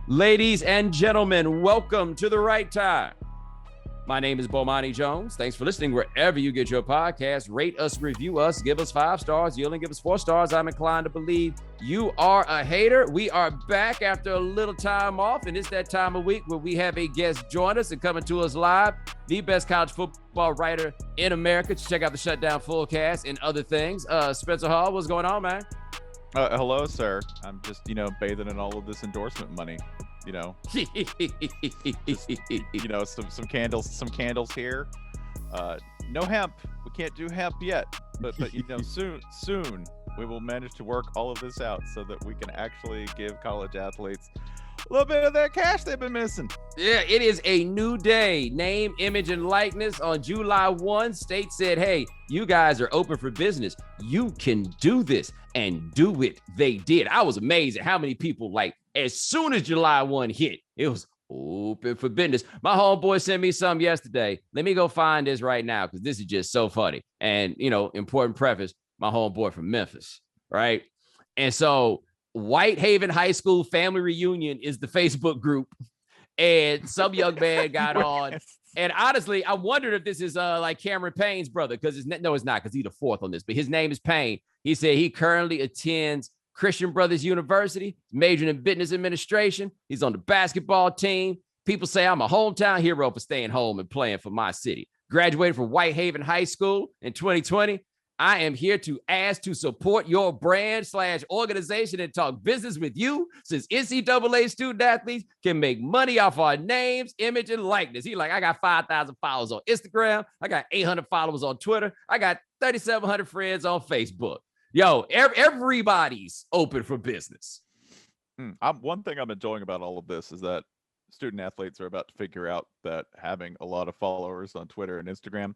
Ladies and gentlemen, welcome to The Right Time. My name is Bomani Jones. Thanks for listening wherever you get your podcast. Rate us, review us, give us 5 stars. You only give us 4 stars. I'm inclined to believe you are a hater. We are back after a little time off, and it's that time of week where we have a guest join us and coming to us live, the best college football writer in America. Check out the Shutdown Fullcast and other things. Spencer Hall, what's going on, man? Hello, sir. I'm just, bathing in all of this endorsement money. Some candles here. No hemp. We can't do hemp yet, but soon we will manage to work all of this out so that we can actually give college athletes a little bit of that cash they've been missing. Yeah, it is a new day. Name, image, and likeness. On July 1, state said, hey, you guys are open for business. You can do this, and do it. They did. I was amazed at how many people, as soon as July 1 hit, it was open for business. My homeboy sent me some yesterday. Let me go find this right now because this is just so funny. And, important preface, my homeboy from Memphis, right? And so Whitehaven High School family reunion is the Facebook group, and some young man got on. And honestly, I wondered if this is like Cameron Payne's brother, because it's not, because he's the fourth on this, but his name is Payne. He said he currently attends Christian Brothers University, majoring in business administration. He's on the basketball team. People say I'm a hometown hero for staying home and playing for my city. Graduated from Whitehaven High School in 2020. I am here to ask to support your brand/organization and talk business with you, since NCAA student athletes can make money off our names, image, and likeness. He I got 5,000 followers on Instagram. I got 800 followers on Twitter. I got 3,700 friends on Facebook. Yo, everybody's open for business. One thing I'm enjoying about all of this is that student athletes are about to figure out that having a lot of followers on Twitter and Instagram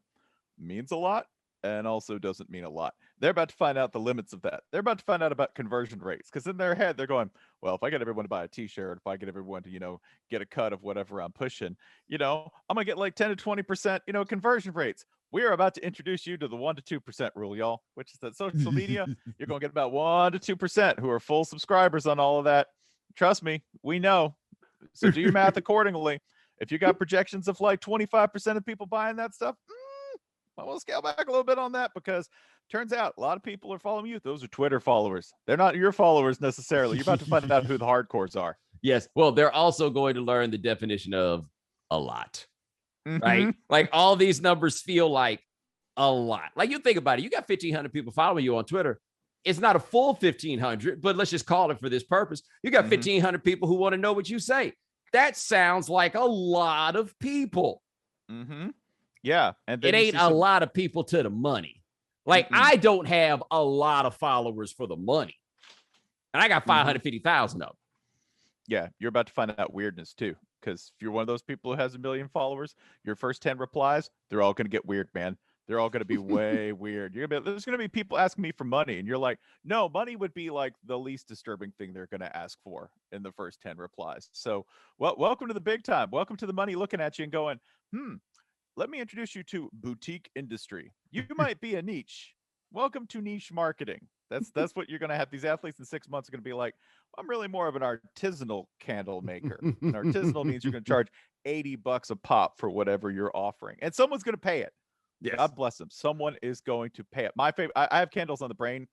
means a lot, and also doesn't mean a lot. They're about to find out the limits of that. They're about to find out about conversion rates, because in their head, they're going, well, if I get everyone to buy a t-shirt, if I get everyone to, get a cut of whatever I'm pushing, I'm going to get like 10 to 20%, conversion rates. We are about to introduce you to the 1 to 2% rule, y'all, which is that social media, you're going to get about 1 to 2% who are full subscribers on all of that. Trust me, we know. So do your math accordingly. If you got projections of like 25% of people buying that stuff, I will scale back a little bit on that, because turns out a lot of people are following you. Those are Twitter followers. They're not your followers necessarily. You're about to find out who the hardcores are. Yes. Well, they're also going to learn the definition of a lot, right? Like all these numbers feel like a lot. Like you think about it. You got 1,500 people following you on Twitter. It's not a full 1,500, but let's just call it for this purpose. You got 1,500 people who want to know what you say. That sounds like a lot of people. Yeah. And then it ain't a lot of people to the money. Like I don't have a lot of followers for the money. And I got 550,000 of them. Yeah. You're about to find out weirdness too. Because if you're one of those people who has 1 million followers, your first 10 replies, they're all going to get weird, man. They're all going to be way weird. There's going to be people asking me for money. And you're like, no, money would be like the least disturbing thing they're going to ask for in the first 10 replies. So welcome to the big time. Welcome to the money looking at you and going, let me introduce you to boutique industry. You might be a niche. Welcome to niche marketing. That's what you're going to have. These athletes in 6 months are going to be like, I'm really more of an artisanal candle maker. And artisanal means you're going to charge $80 a pop for whatever you're offering. And someone's going to pay it. Yes. God bless them. Someone is going to pay it. My favorite, I have candles on the brain,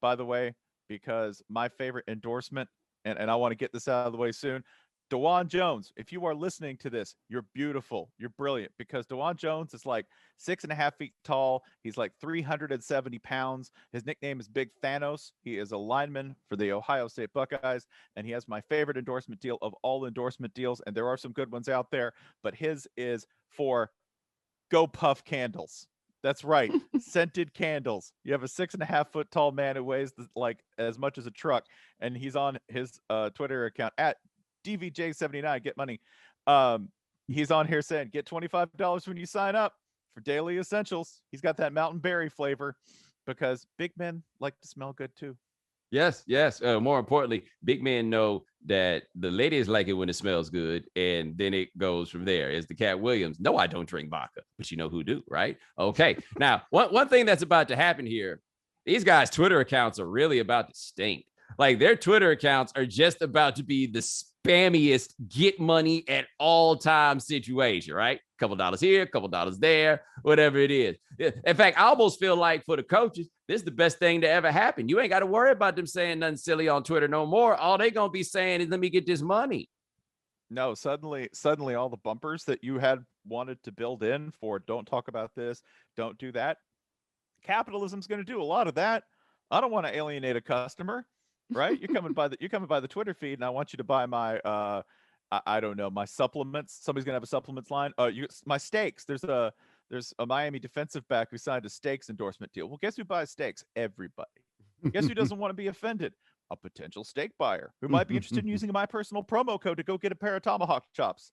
by the way, because my favorite endorsement, and I want to get this out of the way soon, Bomani Jones, if you are listening to this, you're beautiful. You're brilliant, because Bomani Jones is like 6.5 feet tall. He's like 370 pounds. His nickname is Big Thanos. He is a lineman for the Ohio State Buckeyes, and he has my favorite endorsement deal of all endorsement deals, and there are some good ones out there, but his is for Go Puff candles. That's right. Scented candles. You have a 6.5 foot tall man who weighs like as much as a truck, and he's on his Twitter account at DVJ79, get money. He's on here saying, get $25 when you sign up for daily essentials. He's got that mountain berry flavor, because big men like to smell good too. Yes. More importantly, big men know that the ladies like it when it smells good, and then it goes from there. As the Cat Williams, no, I don't drink vodka, but you know who do, right? Okay. Now, one thing that's about to happen here, these guys' Twitter accounts are really about to stink. Like their Twitter accounts are just about to be the spammiest get money at all time situation, right? Couple dollars here, couple dollars there, whatever it is. In fact, I almost feel like for the coaches, this is the best thing to ever happen. You ain't got to worry about them saying nothing silly on Twitter no more. All they gonna be saying is, let me get this money. No, suddenly all the bumpers that you had wanted to build in for don't talk about this, don't do that. Capitalism's going to do a lot of that. I don't want to alienate a customer, right? You're coming by the Twitter feed, and I want you to buy my I don't know, my supplements. Somebody's gonna have a supplements line. My steaks. There's a Miami defensive back who signed a steaks endorsement deal. Well, guess who buys steaks? Everybody. Guess who doesn't want to be offended? A potential steak buyer who might be interested in using my personal promo code to go get a pair of tomahawk chops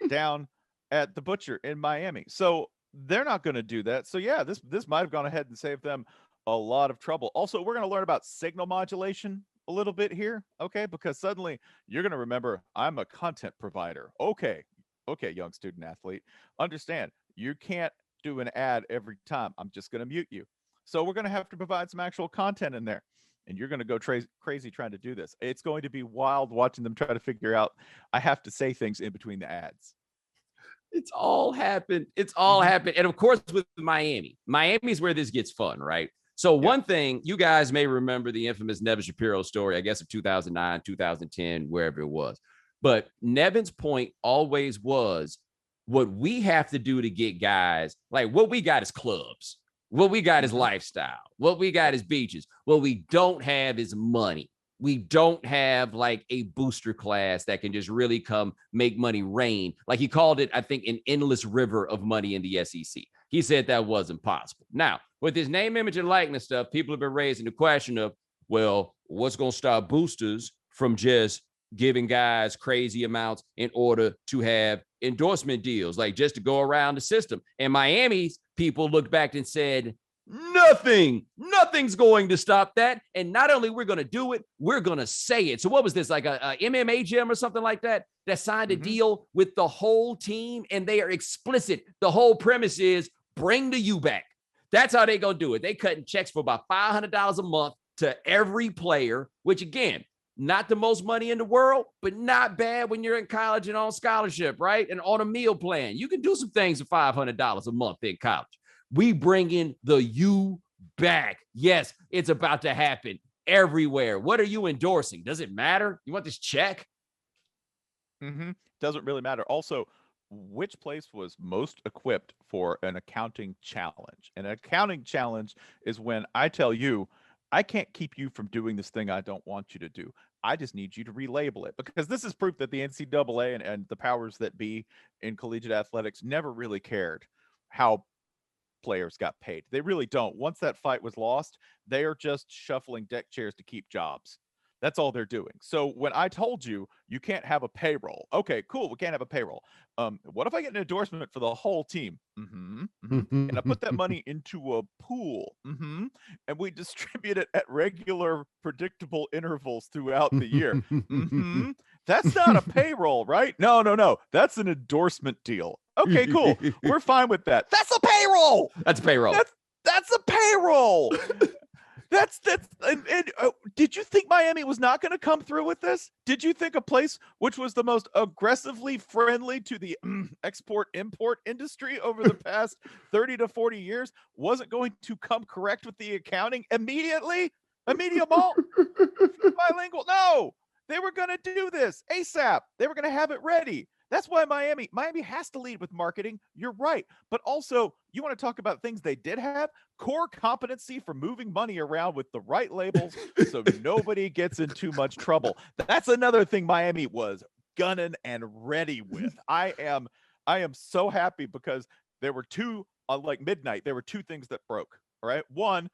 down at the butcher in Miami. So they're not going to do that. So yeah, this might have gone ahead and saved them a lot of trouble. Also, we're going to learn about signal modulation a little bit here, okay? Because suddenly you're going to remember I'm a content provider. Okay, young student athlete, understand you can't do an ad every time. I'm just going to mute you. So we're going to have to provide some actual content in there. And you're going to go crazy trying to do this. It's going to be wild watching them try to figure out, I have to say things in between the ads. It's all happened. It's all happened. And of course, with Miami's where this gets fun, right? So one thing, you guys may remember the infamous Nevin Shapiro story, I guess of 2009, 2010, wherever it was. But Nevin's point always was, what we have to do to get guys, like what we got is clubs. What we got is lifestyle. What we got is beaches. What we don't have is money. We don't have like a booster class that can just really come make money rain. Like he called it, I think, an endless river of money in the SEC. He said that wasn't possible. Now, with this name, image, and likeness stuff, people have been raising the question of, well, what's going to stop boosters from just giving guys crazy amounts in order to have endorsement deals, like just to go around the system? And Miami's people looked back and said, nothing's going to stop that. And not only we're going to do it, we're going to say it. So what was this, like a MMA gym or something like that signed a deal with the whole team, and they are explicit. The whole premise is bring the U back. That's how they going to do it. They cutting checks for about $500 a month to every player, which again, not the most money in the world, but not bad when you're in college and on scholarship, right? And on a meal plan. You can do some things for $500 a month in college. We bring in the U back. Yes, it's about to happen everywhere. What are you endorsing? Does it matter? You want this check? Doesn't really matter. Also, which place was most equipped for an accounting challenge? An accounting challenge is when I tell you, I can't keep you from doing this thing I don't want you to do. I just need you to relabel it, because this is proof that the NCAA and the powers that be in collegiate athletics never really cared how players got paid. They really don't. Once that fight was lost, they are just shuffling deck chairs to keep jobs. That's all they're doing. So when I told you, you can't have a payroll. Okay, cool. We can't have a payroll. What if I get an endorsement for the whole team? And I put that money into a pool. And we distribute it at regular, predictable intervals throughout the year. That's not a payroll, right? No. That's an endorsement deal. Okay, cool. We're fine with that. That's a payroll. That's payroll. That's a payroll. Did you think Miami was not going to come through with this? Did you think a place which was the most aggressively friendly to the export-import industry over the past 30 to 40 years wasn't going to come correct with the accounting immediately? Immediate bilingual? No, they were going to do this ASAP. They were going to have it ready. That's why Miami has to lead with marketing. You're right. But also, you want to talk about things they did have? Core competency for moving money around with the right labels so nobody gets in too much trouble. That's another thing Miami was gunning and ready with. I am so happy because there were two, like midnight, there were two things that broke. All right. One,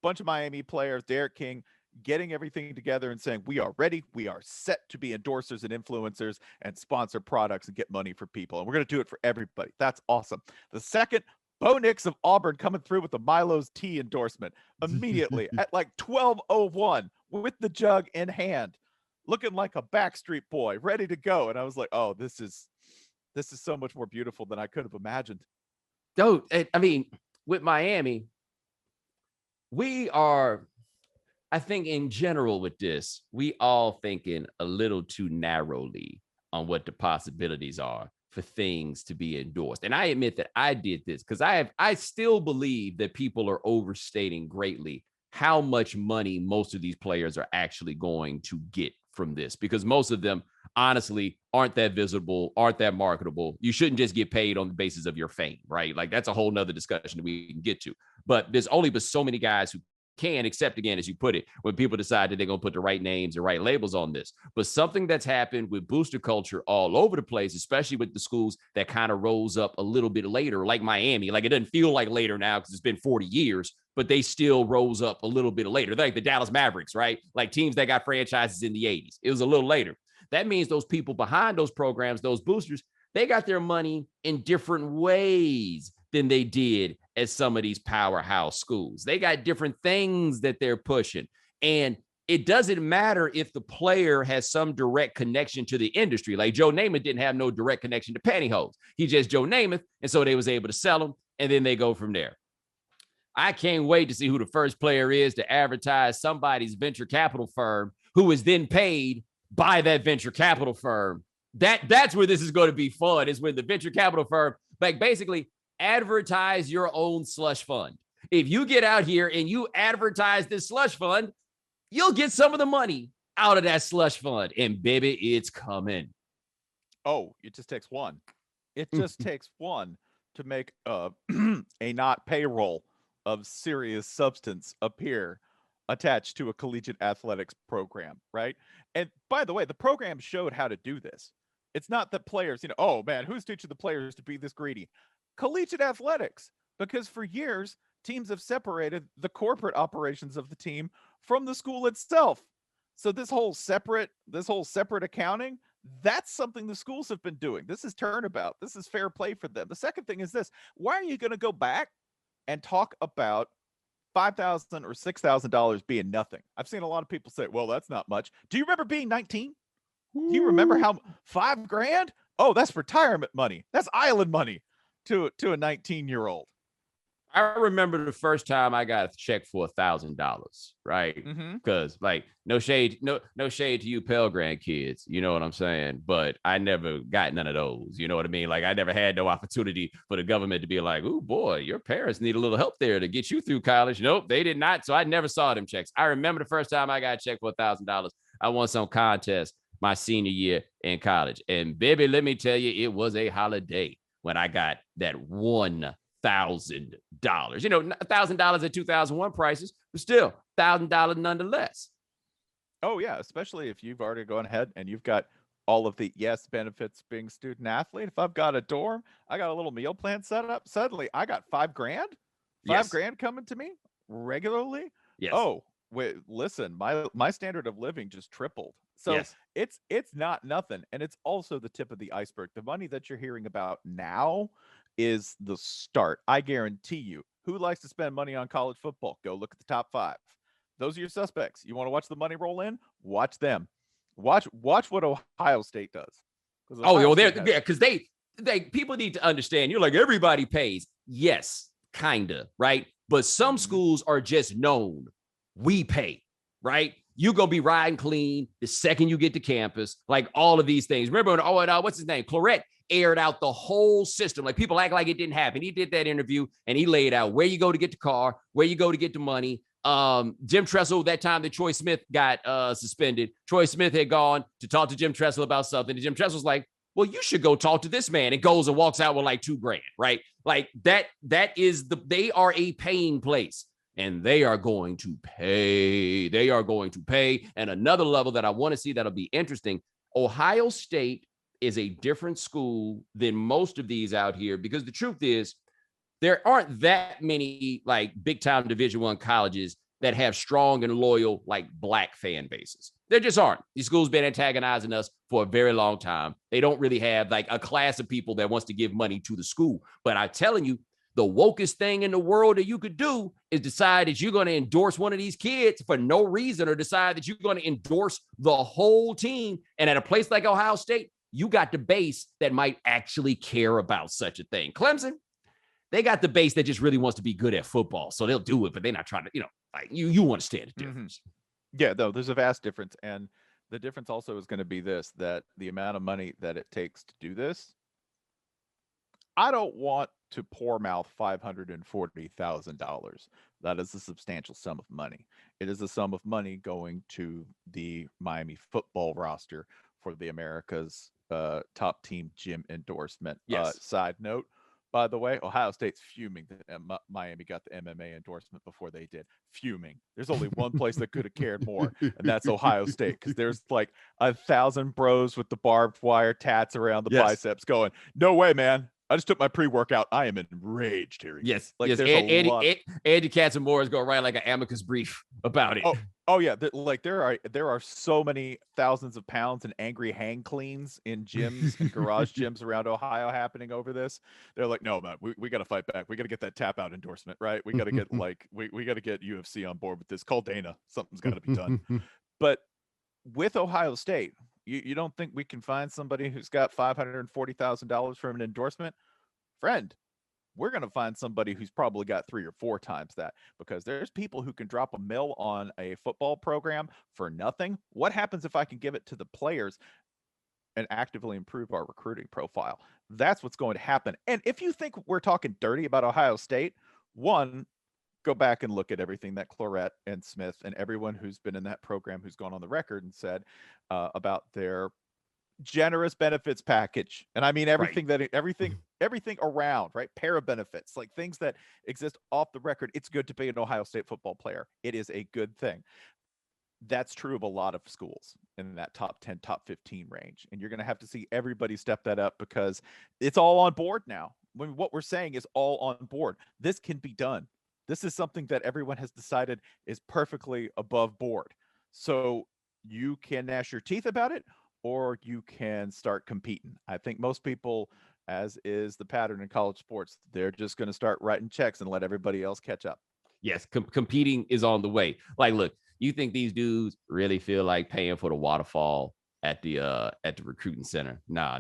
bunch of Miami players, Derek King, getting everything together and saying, we are ready. We are set to be endorsers and influencers and sponsor products and get money for people. And we're going to do it for everybody. That's awesome. The second, Bo Nix of Auburn coming through with the Milo's Tea endorsement immediately at like 12:01 with the jug in hand, looking like a Backstreet Boy, ready to go. And I was like, oh, this is so much more beautiful than I could have imagined. Dude, I mean, with Miami, I think in general with this, we all thinking a little too narrowly on what the possibilities are for things to be endorsed. And I admit that I did this because I still believe that people are overstating greatly how much money most of these players are actually going to get from this, because most of them honestly aren't that visible, aren't that marketable. You shouldn't just get paid on the basis of your fame, right? Like that's a whole nother discussion that we can get to. But there's only but so many guys who can, except again, as you put it, when people decide that they're going to put the right names and right labels on this. But something that's happened with booster culture all over the place, especially with the schools that kind of rose up a little bit later, like Miami. Like it doesn't feel like later now because it's been 40 years, but they still rose up a little bit later. They're like the Dallas Mavericks, right? Like teams that got franchises in the 80s. It was a little later. That means those people behind those programs, those boosters, they got their money in different ways than they did at some of these powerhouse schools. They got different things that they're pushing. And it doesn't matter if the player has some direct connection to the industry. Like Joe Namath didn't have no direct connection to pantyhose. He just Joe Namath. And so they was able to sell them. And then they go from there. I can't wait to see who the first player is to advertise somebody's venture capital firm who is then paid by that venture capital firm. That's where this is going to be fun, is when the venture capital firm, like basically advertise your own slush fund. If you get out here and you advertise this slush fund, you'll get some of the money out of that slush fund. And baby, it's coming. Oh, it just takes one. It just takes one to make a not payroll of serious substance appear attached to a collegiate athletics program, right? And by the way, the program showed how to do this. It's not that players, oh man, who's teaching the players to be this greedy? Collegiate athletics, because for years, teams have separated the corporate operations of the team from the school itself. So this whole separate accounting, that's something the schools have been doing. This is turnabout. This is fair play for them. The second thing is this: why are you going to go back and talk about $5,000 or $6,000 being nothing? I've seen a lot of people say, well, that's not much. Do you remember being 19? Do you remember how $5,000? Oh, that's retirement money. That's island money to a 19-year-old. I remember the first time I got a check for $1,000, right? Because like no shade to you Pell Grant kids, you know what I'm saying? But I never got none of those, you know what I mean? Like I never had no opportunity for the government to be like, oh boy, your parents need a little help there to get you through college. Nope, they did not. So I never saw them checks. I remember the first time I got a check for $1,000. I won some contest my senior year in college. And baby, let me tell you, it was a holiday when I got that $1,000. $1,000 at 2001 prices, but still $1,000 nonetheless. Oh yeah, especially if you've already gone ahead and you've got all of the benefits being student athlete. If I've got a dorm, I got a little meal plan set up. Suddenly, I got $5,000, $5,000 coming to me regularly. Yes. Oh, wait, listen, my standard of living just tripled. So yes. It's not nothing, and it's also the tip of the iceberg. The money that you're hearing about now is the start. I guarantee you. Who likes to spend money on college football? Go look at the top 5. Those are your suspects. You want to watch the money roll in? Watch them. Watch what Ohio State does. Because they people need to understand. You're like, everybody pays. Yes, kinda, right? But some schools are just known. We pay, right? You're going to be riding clean the second you get to campus, like all of these things. Remember, what's his name? Claret aired out the whole system. Like people act like it didn't happen. He did that interview and he laid out where you go to get the car, where you go to get the money. Jim Tressel, that time that Troy Smith got suspended, Troy Smith had gone to talk to Jim Tressel about something. And Jim Tressel's like, well, you should go talk to this man. And goes and walks out with like $2,000, right? Like they are a paying place. And they are going to pay. They are going to pay. And another level that I want to see that'll be interesting, Ohio State is a different school than most of these out here, because the truth is there aren't that many like big time Division I colleges that have strong and loyal like Black fan bases. There just aren't. These schools been antagonizing us for a very long time. They don't really have like a class of people that wants to give money to the school. But I'm telling you, the wokest thing in the world that you could do is decide that you're going to endorse one of these kids for no reason, or decide that you're going to endorse the whole team. And at a place like Ohio State, you got the base that might actually care about such a thing. Clemson, they got the base that just really wants to be good at football. So they'll do it, but they're not trying to, like you understand the difference. Yeah, no, there's a vast difference. And the difference also is going to be this, that the amount of money that it takes to do this, I don't want to poor mouth $540,000. That is a substantial sum of money. It is a sum of money going to the Miami football roster for the America's top team gym endorsement. Yes. Side note, by the way, Ohio State's fuming that Miami got the MMA endorsement before they did. Fuming. There's only one place that could have cared more, and that's Ohio State, because there's like 1,000 bros with the barbed wire tats around the Yes. biceps going, no way, man. I just took my pre-workout. I am enraged hearing Yes. this. Like, Yes. there's a lot. Andy Katzenmoore is going to write like an amicus brief about it. Oh yeah, like there are so many thousands of pounds and angry hang cleans in gyms and garage gyms around Ohio happening over this. They're like, no, man, we got to fight back. We got to get that tap out endorsement, right? We got to get like we got to get UFC on board with this. Call Dana. Something's got to be done. But with Ohio State, you don't think we can find somebody who's got $540,000 from an endorsement? Friend, we're going to find somebody who's probably got 3 or 4 times that, because there's people who can drop a mill on a football program for nothing. What happens if I can give it to the players and actively improve our recruiting profile? That's what's going to happen. And if you think we're talking dirty about Ohio State, one, go back and look at everything that Clorette and Smith and everyone who's been in that program who's gone on the record and said about their generous benefits package. And I mean everything Right. everything around, right? Para benefits, like things that exist off the record. It's good to be an Ohio State football player. It is a good thing. That's true of a lot of schools in that top 10, top 15 range. And you're going to have to see everybody step that up, because it's all on board now. When what we're saying is all on board. This can be done. This is something that everyone has decided is perfectly above board. So you can gnash your teeth about it, or you can start competing. I think most people, as is the pattern in college sports, they're just going to start writing checks and let everybody else catch up. Yes, competing is on the way. Like, look, you think these dudes really feel like paying for the waterfall at the recruiting center? Nah.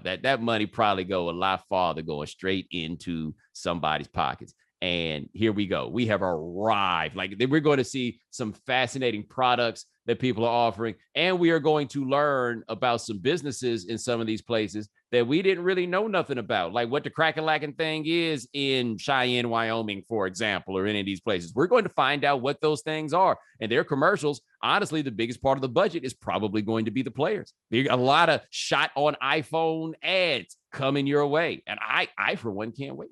That money probably go a lot farther, going straight into somebody's pockets. And here we go. We have arrived. Like, we're going to see some fascinating products that people are offering, and we are going to learn about some businesses in some of these places that we didn't really know nothing about, like what the crack-a-lackin' thing is in Cheyenne, Wyoming, for example, or any of these places. We're going to find out what those things are, and their commercials. Honestly, the biggest part of the budget is probably going to be the players. There's a lot of shot on iPhone ads coming your way, and I for one can't wait.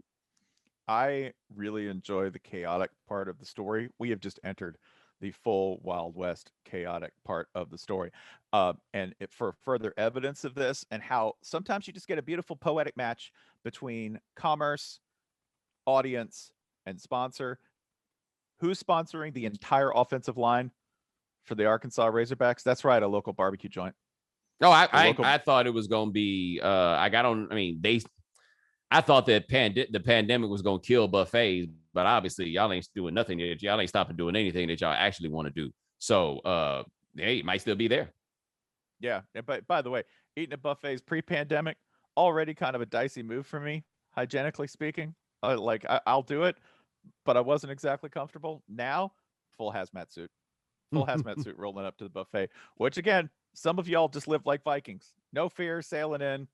I really enjoy the chaotic part of the story. We have just entered the full Wild West chaotic part of the story. For further evidence of this, and how sometimes you just get a beautiful poetic match between commerce, audience, and sponsor. Who's sponsoring the entire offensive line for the Arkansas Razorbacks? That's right, a local barbecue joint. No, I thought it was going to be. I got on. I mean, I thought that the pandemic was going to kill buffets, but obviously y'all ain't doing nothing. Y'all ain't stopping doing anything that y'all actually want to do. So, hey, it might still be there. Yeah, but by the way, eating at buffets pre-pandemic, already kind of a dicey move for me, hygienically speaking. I'll do it, but I wasn't exactly comfortable. Now, full hazmat suit, rolling up to the buffet. Which again, some of y'all just live like Vikings. No fear, sailing in,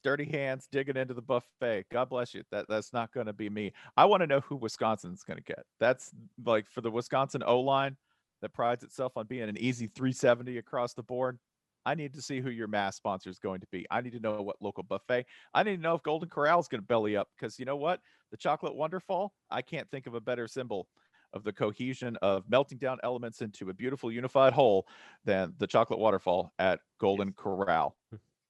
dirty hands, digging into the buffet. God bless you. That's not going to be me. I want to know who Wisconsin's going to get. That's like, for the Wisconsin O-line that prides itself on being an easy 370 across the board. I need to see who your mass sponsor is going to be. I need to know what local buffet. I need to know if Golden Corral is going to belly up, because you know what? The chocolate Wonderfall, I can't think of a better symbol of the cohesion of melting down elements into a beautiful unified whole than the chocolate waterfall at Golden Corral.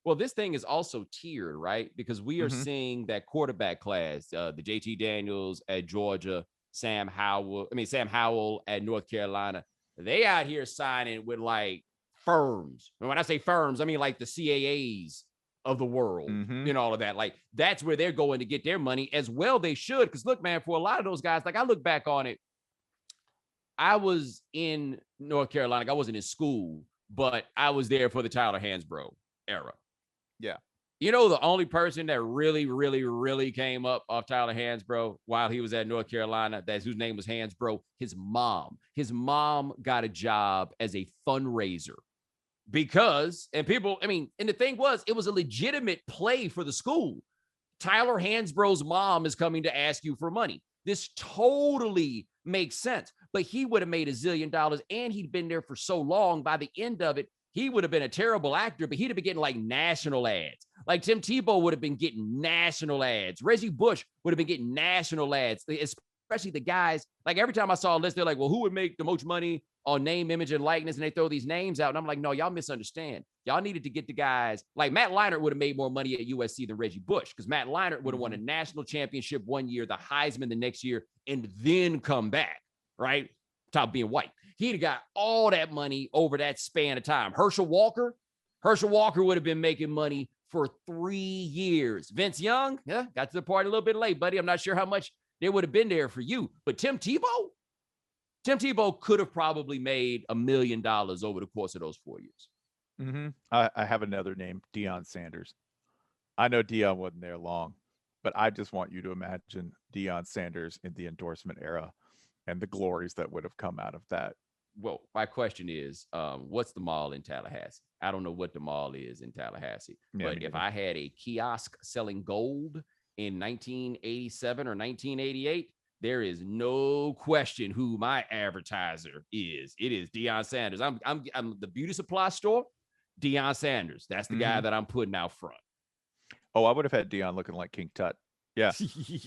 Well, this thing is also tiered, right? Because we are seeing that quarterback class, the JT Daniels at Georgia, Sam Howell at North Carolina. They out here signing with like firms. And when I say firms, I mean like the CAAs of the world and all of that. Like, that's where they're going to get their money as well. They should. Because look, man, for a lot of those guys, like, I look back on it. I was in North Carolina. I wasn't in school, but I was there for the Tyler Hansbrough era. Yeah. You know, the only person that really, really, really came up off Tyler Hansbrough while he was at North Carolina, whose name was Hansbrough, his mom. His mom got a job as a fundraiser because, and people, I mean, and the thing was, it was a legitimate play for the school. Tyler Hansbrough's mom is coming to ask you for money. This totally makes sense, but he would have made $1 zillion and he'd been there for so long. By the end of it, he would have been a terrible actor, but he'd have been getting like national ads. Like Tim Tebow would have been getting national ads. Reggie Bush would have been getting national ads, especially the guys. Like every time I saw a list, they're like, well, who would make the most money on name, image, and likeness? And they throw these names out. And I'm like, no, y'all misunderstand. Y'all needed to get the guys. Like Matt Leinart would have made more money at USC than Reggie Bush because Matt Leinart would have won a national championship one year, the Heisman the next year, and then come back, right? Top being white. He'd have got all that money over that span of time. Herschel Walker would have been making money for 3 years. Vince Young, yeah, got to the party a little bit late, buddy. I'm not sure how much they would have been there for you. But Tim Tebow could have probably made $1 million over the course of those 4 years. Mm-hmm. I have another name, Deion Sanders. I know Deion wasn't there long, but I just want you to imagine Deion Sanders in the endorsement era and the glories that would have come out of that. Well, my question is, what's the mall in Tallahassee? I don't know what the mall is in Tallahassee, but if I had a kiosk selling gold in 1987 or 1988, there is no question who my advertiser is. It is Deion Sanders. I'm the beauty supply store, Deion Sanders. That's the guy that I'm putting out front. Oh, I would have had Deion looking like King Tut. Yeah,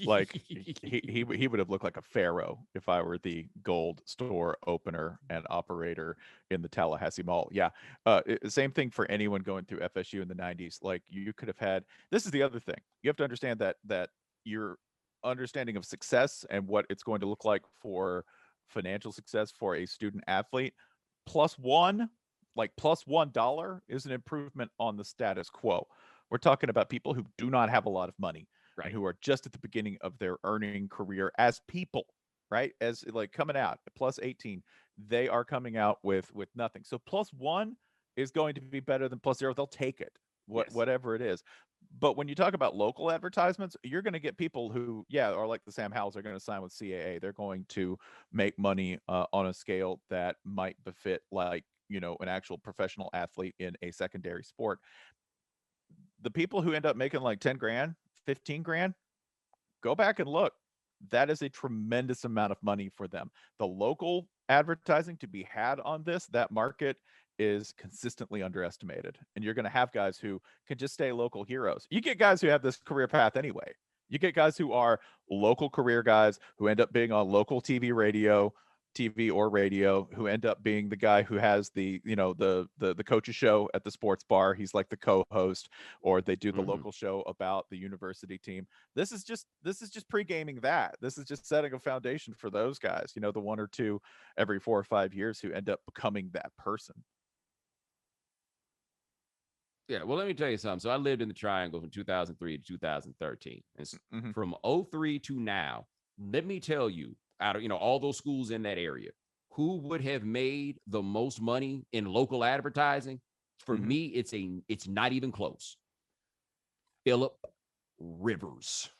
like he would have looked like a pharaoh if I were the gold store opener and operator in the Tallahassee Mall. Yeah, same thing for anyone going through FSU in the 90s. Like you could have had. This is the other thing. You have to understand that your understanding of success and what it's going to look like for financial success for a student athlete, +1, like +$1 is an improvement on the status quo. We're talking about people who do not have a lot of money. Right. And who are just at the beginning of their earning career as people, right? As like coming out +18, they are coming out with nothing. So +1 is going to be better than +0. They'll take it, whatever it is. But when you talk about local advertisements, you're going to get people who, are like the Sam Howells are going to sign with CAA. They're going to make money on a scale that might befit like, an actual professional athlete in a secondary sport. The people who end up making like 10 grand, 15 grand, go back and look. That is a tremendous amount of money for them. The local advertising to be had on that market is consistently underestimated. And you're going to have guys who can just stay local heroes. You get guys who have this career path anyway. You get guys who are local career guys who end up being on local TV or radio, who end up being the guy who has the coach's show at the sports bar. He's like the co-host, or they do the local show about the university team. This is just pre-gaming that. This is just setting a foundation for those guys, the 1 or 2 every 4 or 5 years who end up becoming that person. Yeah, well, let me tell you something. So I lived in the Triangle from 2003 to 2013. And from 2003 to now, let me tell you, out of all those schools in that area, who would have made the most money in local advertising? For me, it's not even close. Philip Rivers.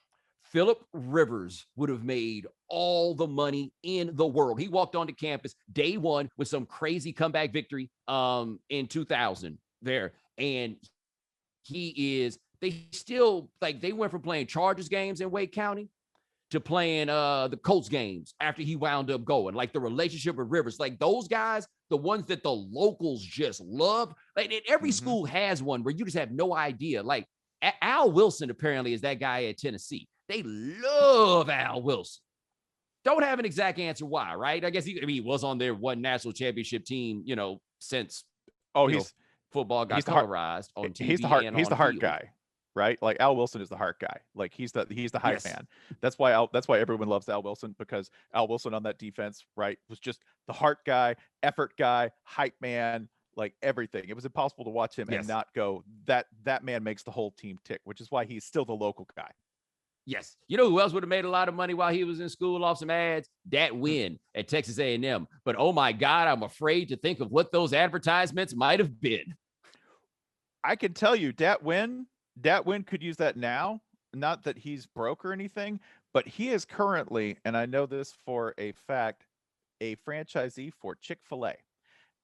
Philip Rivers would have made all the money in the world. He walked onto campus day one with some crazy comeback victory in 2000 there, and they went from playing Chargers games in Wake County to playing the Colts games after he wound up going. Like the relationship with Rivers, like those guys, the ones that the locals just love. Like every school has one where you just have no idea. Like Al Wilson apparently is that guy at Tennessee. They love Al Wilson. Don't have an exact answer why, right? I guess he was on their one national championship team, since football got colorized on TV. He's the heart guy. Right? Like Al Wilson is the heart guy. Like he's the hype man. That's why everyone loves Al Wilson, because Al Wilson on that defense, right, was just the heart guy, effort guy, hype man, like everything. It was impossible to watch him and not go, that man makes the whole team tick, which is why he's still the local guy. Yes. You know who else would have made a lot of money while he was in school off some ads? Dat Win at Texas A&M. But oh my God, I'm afraid to think of what those advertisements might have been. I can tell you, Dat Win Dat Win could use that now. Not that he's broke or anything, but he is currently, and I know this for a fact, a franchisee for Chick-fil-A.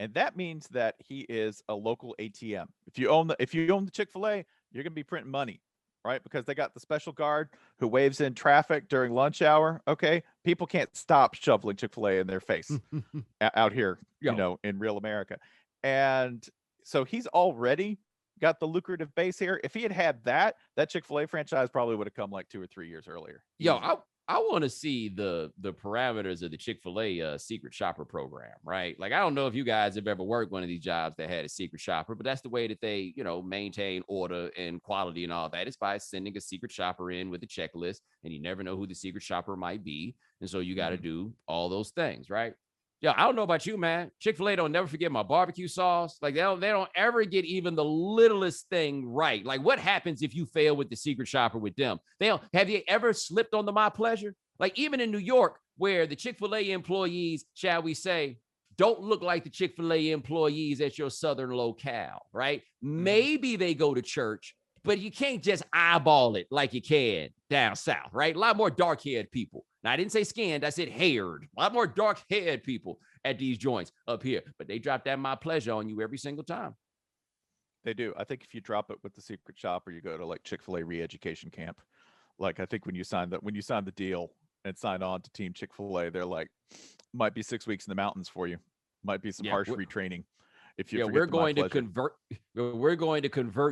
And that means that he is a local ATM. If you own the Chick-fil-A, you're going to be printing money, right? Because they got the special guard who waves in traffic during lunch hour. Okay, people can't stop shoveling Chick-fil-A in their face out here, in real America. And so he's already got the lucrative base here. If he had that Chick-fil-A franchise probably would have come like 2 or 3 years earlier. I want to see the parameters of the Chick-fil-A secret shopper program, right? Like, I don't know if you guys have ever worked one of these jobs that had a secret shopper, but that's the way that they, maintain order and quality and all that. It's by sending a secret shopper in with a checklist, and you never know who the secret shopper might be. And so you got to do all those things, right? Yeah, I don't know about you, man. Chick-fil-A don't never forget my barbecue sauce. Like, they don't ever get even the littlest thing right. Like, what happens if you fail with the secret shopper with them? Have you ever slipped on the My Pleasure? Like, even in New York, where the Chick-fil-A employees, shall we say, don't look like the Chick-fil-A employees at your southern locale, right? Maybe they go to church, but you can't just eyeball it like you can down south, right? A lot more dark-haired people. Now, I didn't say skinned, I said haired. A lot more dark-haired people at these joints up here, but they drop that My Pleasure on you every single time. They do. I think if you drop it with the secret shopper, you go to like Chick-fil-A re-education camp. Like, I think when you sign the deal and sign on to Team Chick-fil-A, they're like, might be 6 weeks in the mountains for you. Might be some harsh retraining. If you we're going to convert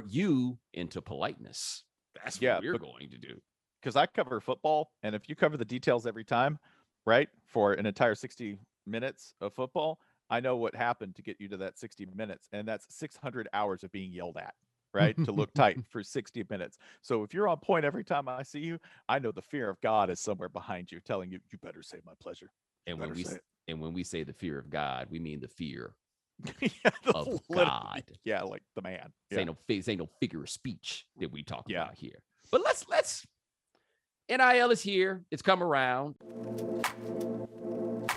you into politeness. That's what we're going to do. Because I cover football, and if you cover the details every time, right, for an entire 60 minutes of football, I know what happened to get you to that 60 minutes, and that's 600 hours of being yelled at, right, to look tight for 60 minutes. So if you're on point every time I see you, I know the fear of God is somewhere behind you telling you, you better say my pleasure. And when we say the fear of God, we mean the fear of literally, God. Yeah, like the man. Ain't no figure of speech that we talk about here. But let's NIL is here. It's come around.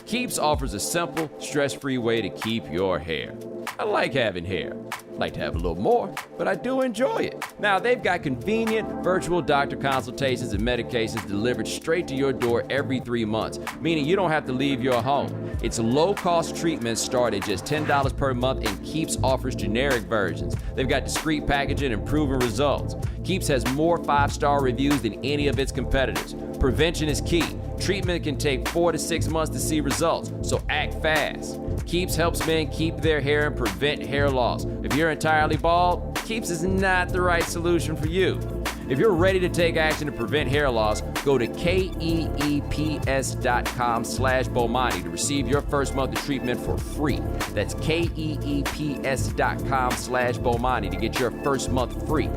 Keeps offers a simple, stress-free way to keep your hair. I like having hair. I like to have a little more, but I do enjoy it. Now, they've got convenient virtual doctor consultations and medications delivered straight to your door every 3 months, meaning you don't have to leave your home. It's low-cost treatments start at just $10 per month, and Keeps offers generic versions. They've got discreet packaging and proven results. Keeps has more 5-star reviews than any of its competitors. Prevention is key. Treatment can take 4 to 6 months to see results, so act fast. Keeps helps men keep their hair and prevent hair loss. If you're entirely bald, Keeps is not the right solution for you. If you're ready to take action to prevent hair loss, go to keeps.com/Bomani to receive your first month of treatment for free. That's keeps.com/Bomani to get your first month free.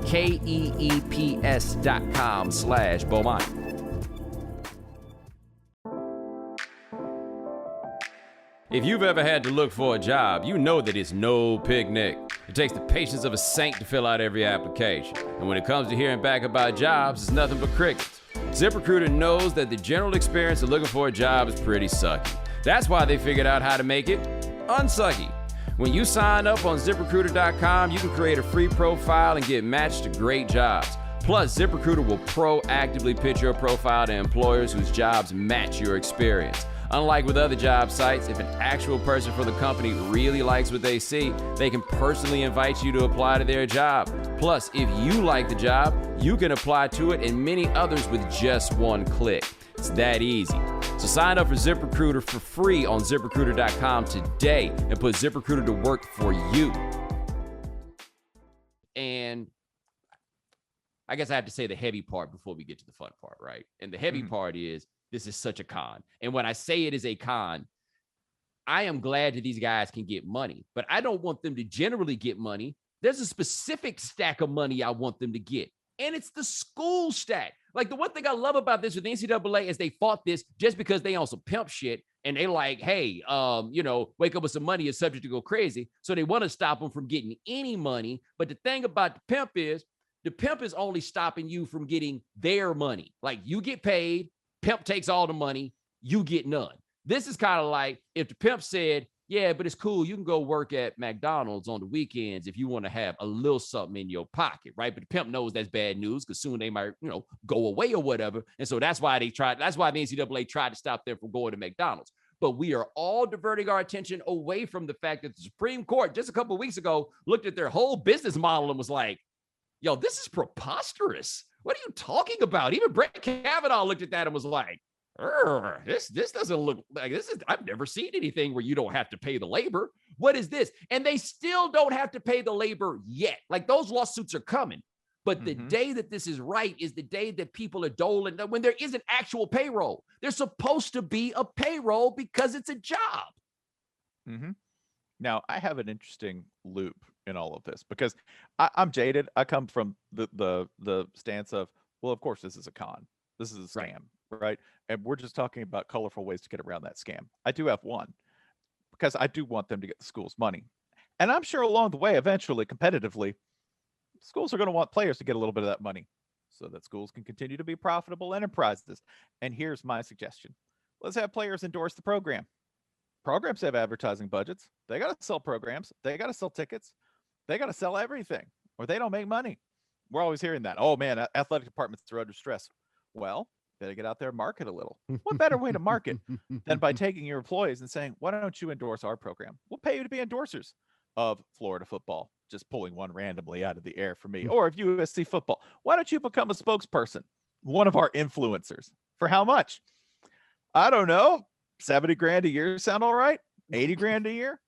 keeps.com/Bomani. If you've ever had to look for a job, you know that it's no picnic. It takes the patience of a saint to fill out every application. And when it comes to hearing back about jobs, it's nothing but crickets. ZipRecruiter knows that the general experience of looking for a job is pretty sucky. That's why they figured out how to make it unsucky. When you sign up on ZipRecruiter.com, you can create a free profile and get matched to great jobs. Plus, ZipRecruiter will proactively pitch your profile to employers whose jobs match your experience. Unlike with other job sites, if an actual person for the company really likes what they see, they can personally invite you to apply to their job. Plus, if you like the job, you can apply to it and many others with just one click. It's that easy. So sign up for ZipRecruiter for free on ZipRecruiter.com today and put ZipRecruiter to work for you. And I guess I have to say the heavy part before we get to the fun part, right? And the heavy part is, this is such a con. And when I say it is a con, I am glad that these guys can get money, but I don't want them to generally get money. There's a specific stack of money I want them to get, and it's the school stack. Like, the one thing I love about this with the NCAA is they fought this just because they on some pimp shit, and they like, hey, wake up with some money is subject to go crazy. So they want to stop them from getting any money. But the thing about the pimp is only stopping you from getting their money. Like, you get paid, pimp takes all the money, you get none. This is kind of like if the pimp said, Yeah, but it's cool. You can go work at McDonald's on the weekends if you want to have a little something in your pocket, right? But the pimp knows that's bad news because soon they might, go away or whatever. And so that's why the NCAA tried to stop them from going to McDonald's. But we are all diverting our attention away from the fact that the Supreme Court just a couple of weeks ago looked at their whole business model and was like, yo, this is preposterous. What are you talking about? Even Brett Kavanaugh looked at that and was like, this doesn't look like this is. I've never seen anything where you don't have to pay the labor. What is this? And they still don't have to pay the labor yet. Like those lawsuits are coming. But the day that this is right is the day that people are doling when there isn't actual payroll. There's supposed to be a payroll because it's a job. Now, I have an interesting loop in all of this because I'm jaded. I come from the stance of, well, of course, this is a con. This is a scam, right? And we're just talking about colorful ways to get around that scam. I do have one because I do want them to get the schools money. And I'm sure along the way, eventually, competitively, schools are going to want players to get a little bit of that money so that schools can continue to be profitable enterprises. And here's my suggestion. Let's have players endorse the program. Programs have advertising budgets. They got to sell programs. They got to sell tickets. They got to sell everything or they don't make money. We're always hearing that. Oh, man, athletic departments are under stress. Well, better get out there and market a little. What better way to market than by taking your employees and saying, why don't you endorse our program? We'll pay you to be endorsers of Florida football, just pulling one randomly out of the air for me, or of USC football. Why don't you become a spokesperson, one of our influencers? For how much? I don't know. 70 grand a year sound all right? 80 grand a year?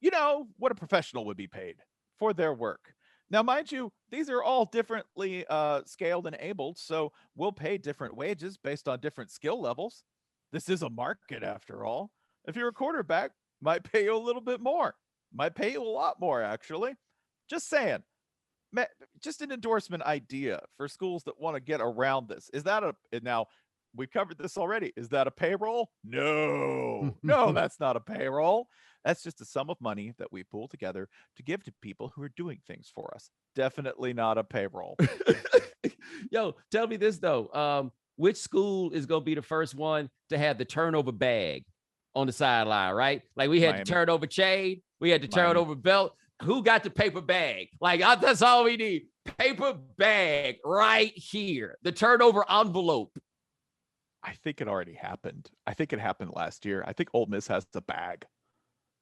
You know what a professional would be paid for their work. Now, mind you, these are all differently scaled and abled, so we'll pay different wages based on different skill levels. This is a market after all. If you're a quarterback, might pay you a little bit more. Might pay you a lot more, actually. Just saying. Just an endorsement idea for schools that want to get around this. Is that now, we covered this already. Is that a payroll? No, that's not a payroll. That's just a sum of money that we pool together to give to people who are doing things for us. Definitely not a payroll. Yo, tell me this though. Which school is going to be the first one to have the turnover bag on the sideline, right? Like we had Miami. the turnover chain, we had the turnover belt. Who got the paper bag? Like that's all we need. Paper bag right here. The turnover envelope. I think it already happened. I think it happened last year. I think Ole Miss has a bag.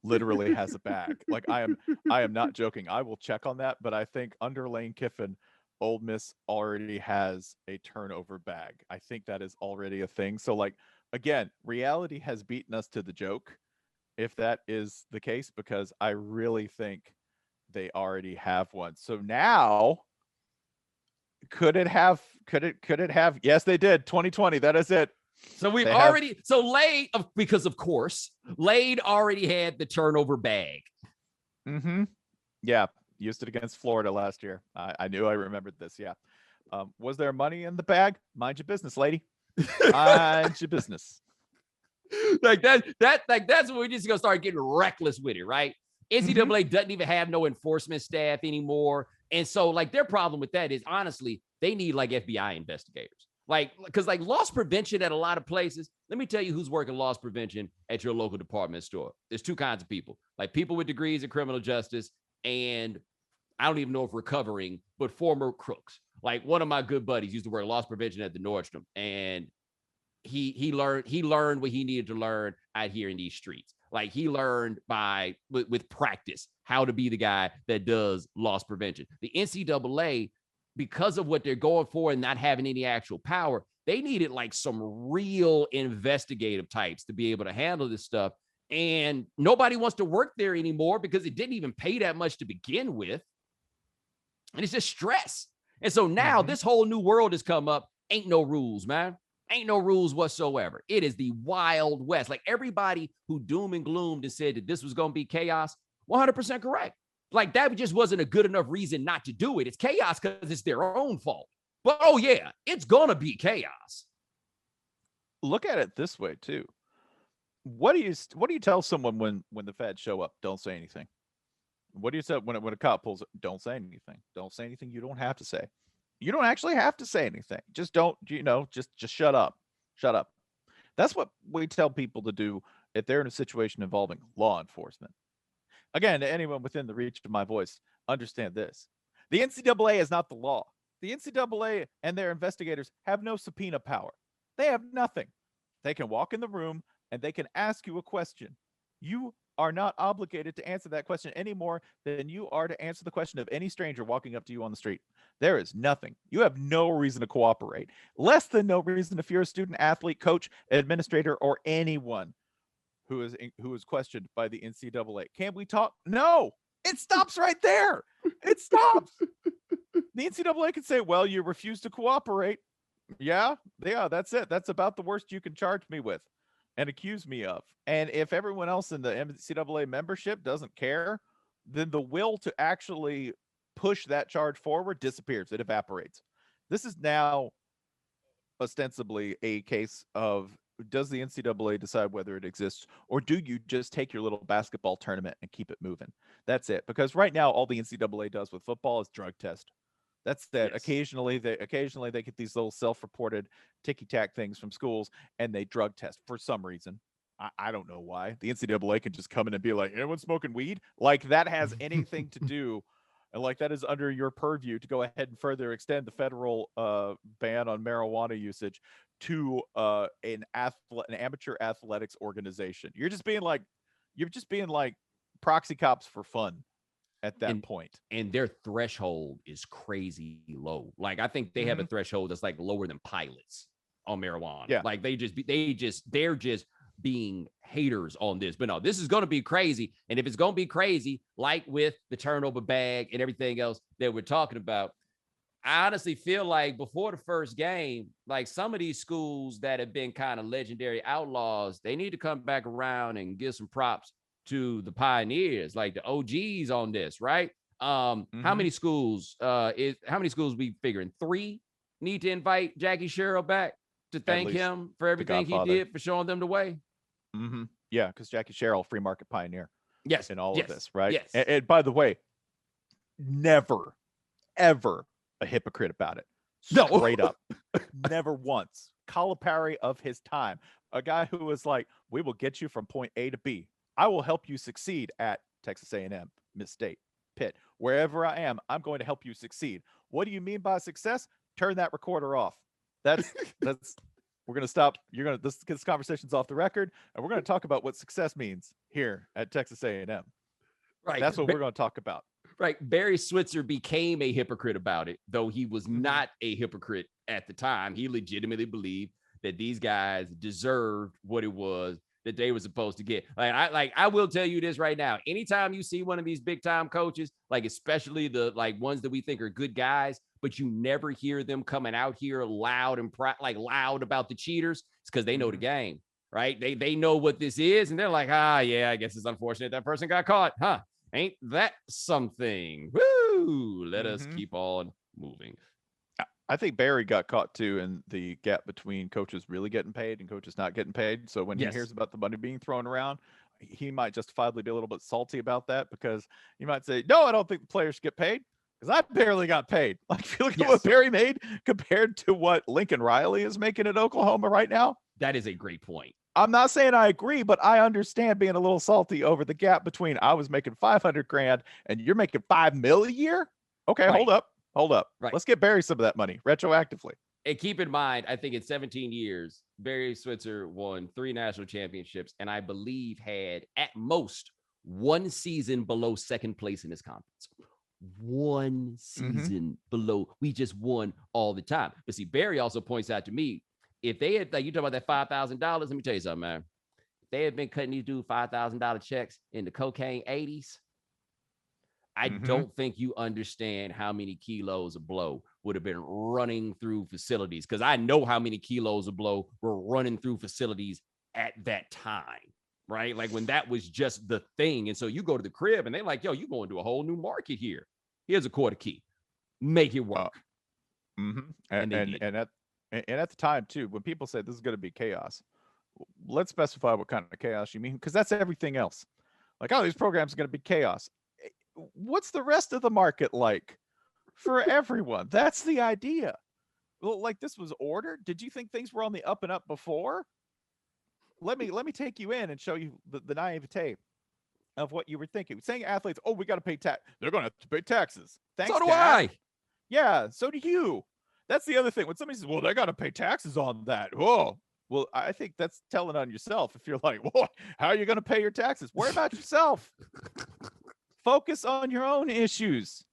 Literally has a bag. Like I am not joking. I will check on that, but I think under Lane Kiffin, Ole Miss already has a turnover bag. I think that is already a thing. So like again, reality has beaten us to the joke if that is the case, because I really think they already have one. So now could it have yes, they did. 2020. That is it. So we've already Lade, because of course, Lade already had the turnover bag. Yeah, used it against Florida last year. I knew I remembered this. Yeah. Was there money in the bag? Mind your business, lady. Mind your business. Like that's when we're just gonna start getting reckless with it, right? NCAA doesn't even have no enforcement staff anymore. And so like their problem with that is honestly, they need like FBI investigators. Like, because like loss prevention at a lot of places, let me tell you who's working loss prevention at your local department store. There's two kinds of people, like people with degrees in criminal justice, and I don't even know if recovering, but former crooks. Like one of my good buddies used to work loss prevention at the Nordstrom, and he learned what he needed to learn out here in these streets. Like he learned with practice how to be the guy that does loss prevention. The NCAA, because of what they're going for and not having any actual power, they needed like some real investigative types to be able to handle this stuff. And nobody wants to work there anymore because it didn't even pay that much to begin with. And it's just stress. And so now this whole new world has come up. Ain't no rules, man. Ain't no rules whatsoever. It is the Wild West. Like everybody who doom and gloomed and said that this was going to be chaos, 100% correct. Like that just wasn't a good enough reason not to do it. It's chaos because it's their own fault. But oh yeah, it's going to be chaos. Look at it this way too. What do you tell someone when the feds show up? Don't say anything. What do you say when a cop pulls up? Don't say anything. Don't say anything you don't have to say. You don't actually have to say anything. Just don't, just shut up. Shut up. That's what we tell people to do if they're in a situation involving law enforcement. Again, to anyone within the reach of my voice, understand this. The NCAA is not the law. The NCAA and their investigators have no subpoena power. They have nothing. They can walk in the room and they can ask you a question. You are not obligated to answer that question any more than you are to answer the question of any stranger walking up to you on the street. There is nothing. You have no reason to cooperate. Less than no reason if you're a student, athlete, coach, administrator, or anyone who is questioned by the NCAA. Can we talk? No. It stops right there. It stops. The NCAA can say, well, you refuse to cooperate. Yeah, that's it. That's about the worst you can charge me with and accuse me of. And if everyone else in the NCAA membership doesn't care, then the will to actually push that charge forward disappears. It evaporates. This is now ostensibly a case of, does the NCAA decide whether it exists, or do you just take your little basketball tournament and keep it moving? That's it. Because right now, all the NCAA does with football is drug test. That's that. Yes. Occasionally they get these little self-reported ticky-tack things from schools and they drug test for some reason. I don't know why. The NCAA can just come in and be like, anyone smoking weed? Like that has anything to do, and like that is under your purview to go ahead and further extend the federal ban on marijuana usage to an amateur athletics organization. You're just being like proxy cops for fun at that point. And their threshold is crazy low. Like I think they have a threshold that's like lower than pilots on marijuana. Yeah. Like they're just being haters on this. But no, this is going to be crazy. And if it's going to be crazy, like with the turnover bag and everything else that we're talking about, I honestly feel like before the first game, like some of these schools that have been kind of legendary outlaws, they need to come back around and give some props to the pioneers, like the OGs on this, right? How many schools we figuring? 3 need to invite Jackie Sherrill back to thank him for everything he did for showing them the way. Yeah, because Jackie Sherrill, free market pioneer. Yes. In all of this, right? Yes. And by the way, never, ever a hypocrite about it. Straight up. Never once. Calipari of his time. A guy who was like, we will get you from point A to B. I will help you succeed at Texas A&M, Miss State, Pitt. Wherever I am, I'm going to help you succeed. What do you mean by success? Turn that recorder off. That's we're going to stop. This conversation's off the record, and we're going to talk about what success means here at Texas A&M. Right. That's what we're going to talk about. Right. Barry Switzer became a hypocrite about it, though he was not a hypocrite at the time. He legitimately believed that these guys deserved what it was that they were supposed to get. I will tell you this right now. Anytime you see one of these big time coaches, like especially the like ones that we think are good guys, but you never hear them coming out here loud and loud about the cheaters, it's because they know the game, right? They know what this is, and they're like, yeah, I guess it's unfortunate that person got caught, huh? Ain't that something? Woo! Let us keep on moving. I think Barry got caught too in the gap between coaches really getting paid and coaches not getting paid. So when he hears about the money being thrown around, he might justifiably be a little bit salty about that, because he might say, no, I don't think the players get paid because I barely got paid. Like, if you look at what Barry made compared to what Lincoln Riley is making at Oklahoma right now. That is a great point. I'm not saying I agree, but I understand being a little salty over the gap between I was making $500,000 and you're making $5 million a year. Okay, hold up. Right. Let's get Barry some of that money retroactively. And keep in mind, I think in 17 years, Barry Switzer won 3 national championships, and I believe had at most 1 season below second place in his conference. 1 season below. We just won all the time. But see, Barry also points out to me, if they had, like you talk about that $5,000, let me tell you something, man. If they had been cutting these dudes $5,000 checks in the cocaine 80s, I don't think you understand how many kilos of blow would have been running through facilities, because I know how many kilos of blow were running through facilities at that time, right? Like when that was just the thing. And so you go to the crib and they're like, yo, you going to a whole new market here. Here's a quarter key. Make it work. And at the time too, when people say this is going to be chaos, let's specify what kind of chaos you mean, because that's everything else. Like, oh, these programs are going to be chaos. What's the rest of the market like for everyone? That's the idea. Well, like, this was ordered. Did you think things were on the up and up before? let me take you in and show you the naivete of what you were thinking. Saying athletes, oh, we got to pay tax. They're going to have to pay taxes. Thanks, So do Dad. I. Yeah, so do you. That's the other thing. When somebody says, well, they got to pay taxes on that. Whoa. Well, I think that's telling on yourself. If you're like, whoa, how are you going to pay your taxes? Worry about yourself. Focus on your own issues.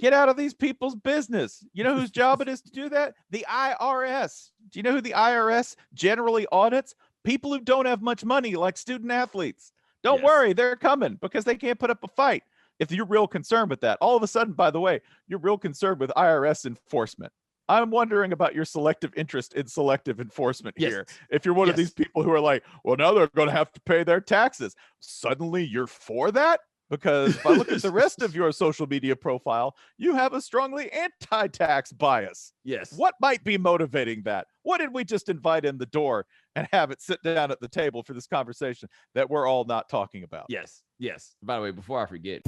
Get out of these people's business. You know whose job it is to do that? The IRS. Do you know who the IRS generally audits? People who don't have much money, like student athletes. Don't worry, they're coming because they can't put up a fight. If you're real concerned with that, all of a sudden, by the way, you're real concerned with IRS enforcement. I'm wondering about your selective interest in selective enforcement here. If you're one of these people who are like, well, now they're going to have to pay their taxes. Suddenly you're for that? Because if I look at the rest of your social media profile, you have a strongly anti-tax bias. Yes. What might be motivating that? What did we just invite in the door and have it sit down at the table for this conversation that we're all not talking about? Yes. By the way, before I forget,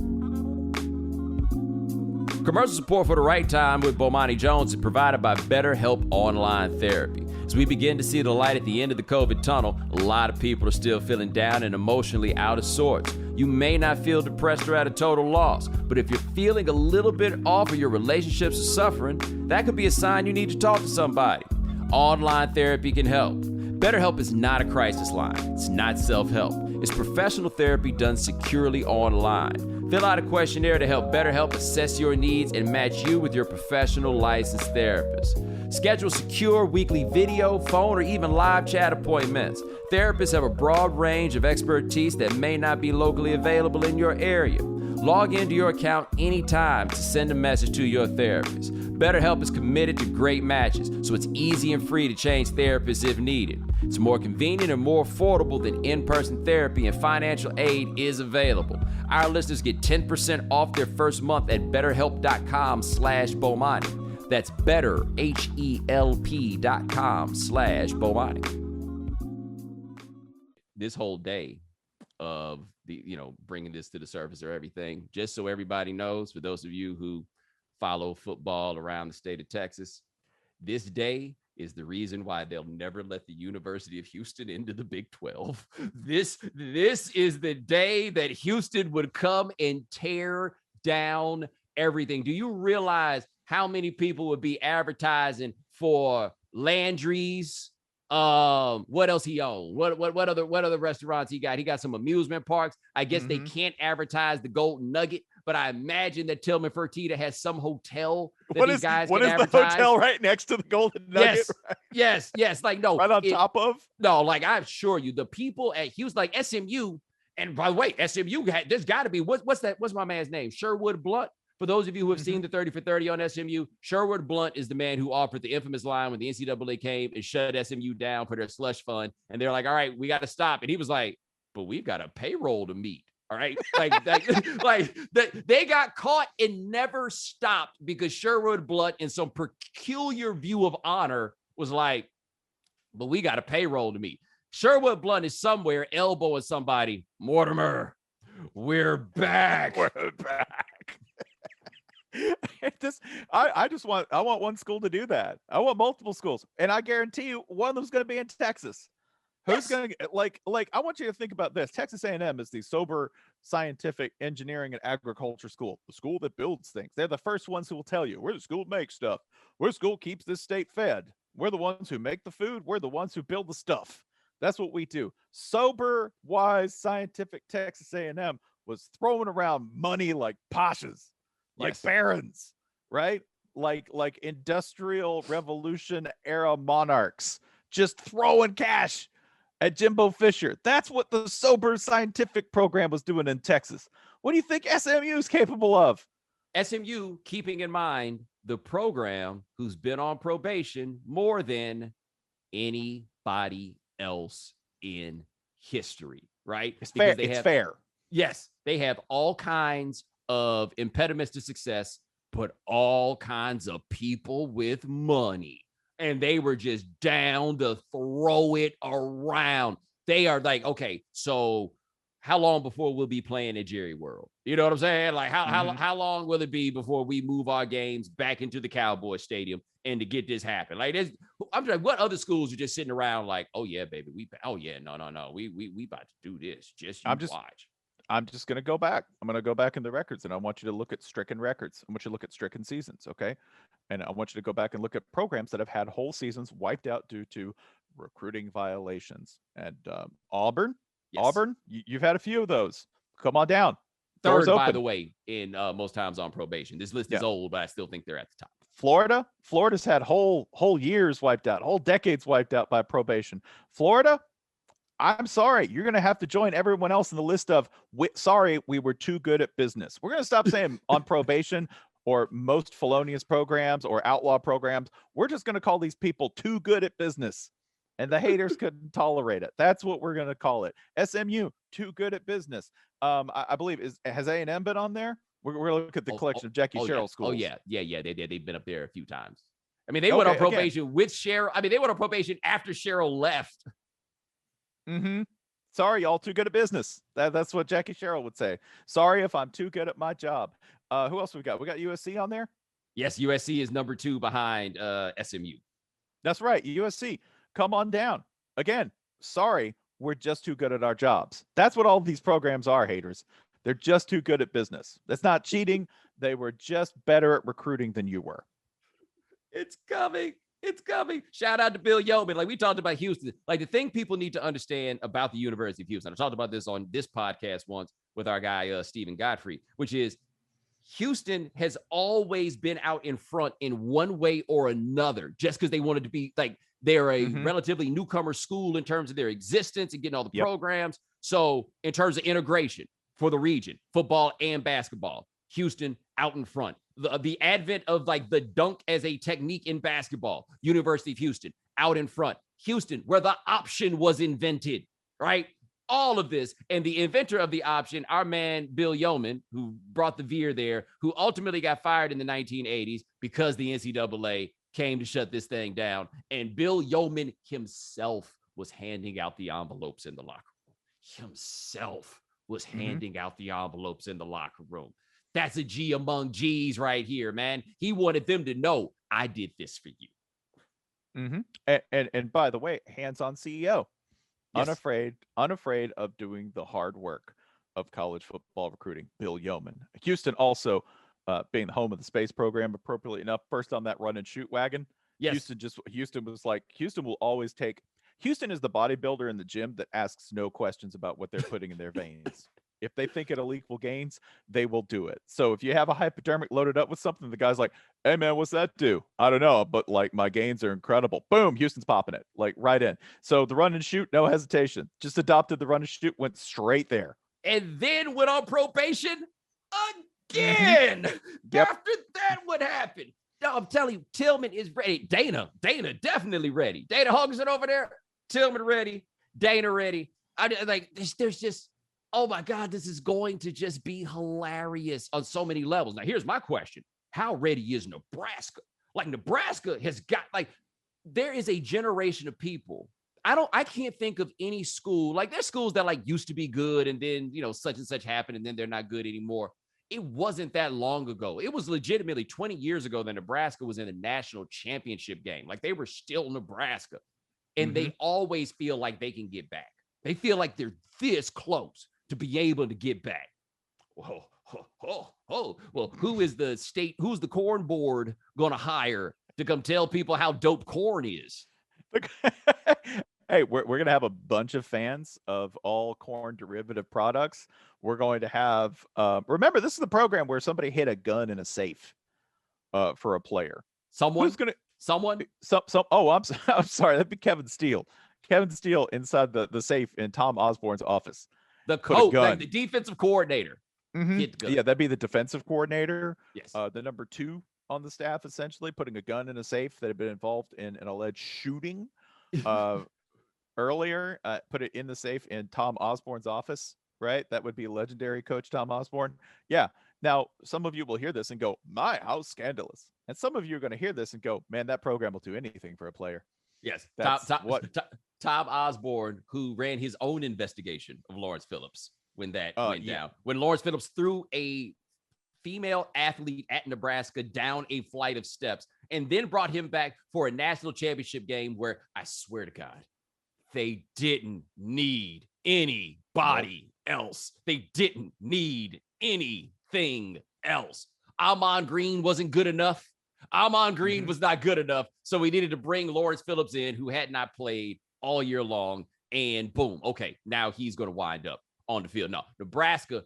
commercial support for the right time with Bomani Jones is provided by BetterHelp Online Therapy. As we begin to see the light at the end of the COVID tunnel, a lot of people are still feeling down and emotionally out of sorts. You may not feel depressed or at a total loss, but if you're feeling a little bit off or your relationships are suffering, that could be a sign you need to talk to somebody. Online therapy can help. BetterHelp is not a crisis line. It's not self-help. It's professional therapy done securely online. Fill out a questionnaire to help BetterHelp assess your needs and match you with your professional licensed therapist. Schedule secure weekly video, phone, or even live chat appointments. Therapists have a broad range of expertise that may not be locally available in your area. Log into your account anytime to send a message to your therapist. BetterHelp is committed to great matches, so it's easy and free to change therapists if needed. It's more convenient and more affordable than in-person therapy, and financial aid is available. Our listeners get 10% off their first month at betterhelp.com/Bomani. That's betterhelp.com/Bomani. This whole day of bringing this to the surface or everything, just so everybody knows, for those of you who follow football around the state of Texas, this day is the reason why they'll never let the University of Houston into the Big 12. This is the day that Houston would come and tear down everything. Do you realize how many people would be advertising for Landry's? What else he own? What other restaurants he got? He got some amusement parks. I guess they can't advertise the Golden Nugget, but I imagine that Tillman Fertitta has some hotel that these guys can advertise. What is the hotel right next to the Golden Nugget? Yes. Like, no. Right on top of? No, like, I'm sure you, the people at Houston, like SMU, and by the way, SMU, there's got to be, what's my man's name? Sherwood Blunt. For those of you who have seen the 30 for 30 on SMU, Sherwood Blunt is the man who offered the infamous line when the NCAA came and shut SMU down for their slush fund. And they're like, all right, we got to stop. And he was like, but we've got a payroll to meet. All right. They got caught and never stopped because Sherwood Blunt, in some peculiar view of honor, was like, but we got a payroll to meet. Sherwood Blunt is somewhere elbowing somebody. Mortimer, we're back. We're back. I want one school to do that. I want multiple schools, and I guarantee you one of them's going to be in Texas. Who's going to like? I want you to think about this. Texas A&M is the sober scientific engineering and agriculture school, the school that builds things. They're the first ones who will tell you we're the school that makes stuff. We're the school that keeps this state fed. We're the ones who make the food. We're the ones who build the stuff. That's what we do. Sober, wise, scientific Texas A&M was throwing around money like pashas. Like barons, right? Like industrial revolution era monarchs, just throwing cash at Jimbo Fisher. That's what the sober scientific program was doing in Texas. What do you think SMU is capable of? SMU, keeping in mind the program who's been on probation more than anybody else in history, right? It's fair. It's fair. Yes, they have all kinds of impediments to success, but all kinds of people with money. And they were just down to throw it around. They are like, okay, so how long before we'll be playing at Jerry World? You know what I'm saying? Like how long will it be before we move our games back into the Cowboy Stadium and to get this happen? Like I'm like, what other schools are just sitting around like, oh yeah, baby, we no, we about to do this. Just watch. I'm just going to go back. I'm going to go back in the records, and I want you to look at stricken records. I want you to look at stricken seasons, okay? And I want you to go back and look at programs that have had whole seasons wiped out due to recruiting violations. And Auburn, you've had a few of those. Come on down. Third, by the way, in most times on probation. This list is old, but I still think they're at the top. Florida's had whole years wiped out, whole decades wiped out by probation. Florida, I'm sorry, you're going to have to join everyone else in the list of, sorry, we were too good at business. We're going to stop saying on probation or most felonious programs or outlaw programs. We're just going to call these people too good at business. And the haters couldn't tolerate it. That's what we're going to call it. SMU, too good at business. I believe, has A&M been on there? We're going to look at the collection of Jackie Sherrill schools. Oh, yeah. They did. They've been up there a few times. I mean, they went on probation with Sherrill. I mean, they went on probation after Sherrill left. Sorry, y'all too good at business. That's what Jackie Sherrill would say. Sorry if I'm too good at my job. Who else we got? We got USC on there? Yes, USC is number 2 behind SMU. That's right. USC, come on down. Again, sorry, we're just too good at our jobs. That's what all of these programs are, haters. They're just too good at business. That's not cheating. They were just better at recruiting than you were. It's coming. It's coming. Shout out to Bill Yeoman. Like we talked about Houston. Like the thing people need to understand about the University of Houston. I talked about this on this podcast once with our guy, Stephen Godfrey, which is Houston has always been out in front in one way or another, just because they wanted to be like, they're a relatively newcomer school in terms of their existence and getting all the programs. So in terms of integration for the region, football and basketball, Houston out in front. The advent of like the dunk as a technique in basketball, University of Houston out in front. Houston, where the option was invented, right? All of this. And the inventor of the option, our man, Bill Yeoman, who brought the veer there, who ultimately got fired in the 1980s because the NCAA came to shut this thing down. And Bill Yeoman himself was handing out the envelopes in the locker room. That's a G among G's right here, man. He wanted them to know, I did this for you. And by the way, hands-on CEO. Yes. Unafraid of doing the hard work of college football recruiting. Bill Yeoman. Houston also being the home of the space program, appropriately enough, first on that run and shoot wagon. Yes. Houston will always take. Houston is the bodybuilder in the gym that asks no questions about what they're putting in their veins. If they think it'll equal gains, they will do it. So if you have a hypodermic loaded up with something, the guy's like, hey man, what's that do? I don't know, but like my gains are incredible. Boom, Houston's popping it like right in. So the run and shoot, no hesitation. Just adopted the run and shoot, went straight there. And then went on probation again. After that, what happened? No, I'm telling you, Tillman is ready. Dana definitely ready. Dana Hawkinson over there. Tillman ready. Dana ready. There's just, oh my God, this is going to just be hilarious on so many levels. Now, here's my question. How ready is Nebraska? Like Nebraska has got, like, there is a generation of people. I can't think of any school, like there's schools that like used to be good and then, such and such happened and then they're not good anymore. It wasn't that long ago. It was legitimately 20 years ago that Nebraska was in the national championship game. Like they were still Nebraska. And they always feel like they can get back. They feel like they're this close to be able to get back. Well, who's the corn board going to hire to come tell people how dope corn is? Hey, we're going to have a bunch of fans of all corn derivative products. We're going to have, remember, this is the program where somebody hid a gun in a safe for a player. I'm sorry. That'd be Kevin Steele. Kevin Steele inside the safe in Tom Osborne's office. The coach, the defensive coordinator. Yeah, that'd be the defensive coordinator. Yes. The number 2 on the staff, essentially putting a gun in a safe that had been involved in an alleged shooting earlier. Put it in the safe in Tom Osborne's office, right? That would be legendary coach Tom Osborne. Yeah. Now, some of you will hear this and go, my, how scandalous. And some of you are going to hear this and go, man, that program will do anything for a player. Yes. Tom Osborne, who ran his own investigation of Lawrence Phillips. when that went down. When Lawrence Phillips threw a female athlete at Nebraska down a flight of steps and then brought him back for a national championship game where I swear to God, they didn't need anybody else. They didn't need anything else. Amon Green wasn't good enough. Amon Green was not good enough. So we needed to bring Lawrence Phillips in, who had not played all year long. And boom, okay, now he's going to wind up on the field. No, Nebraska,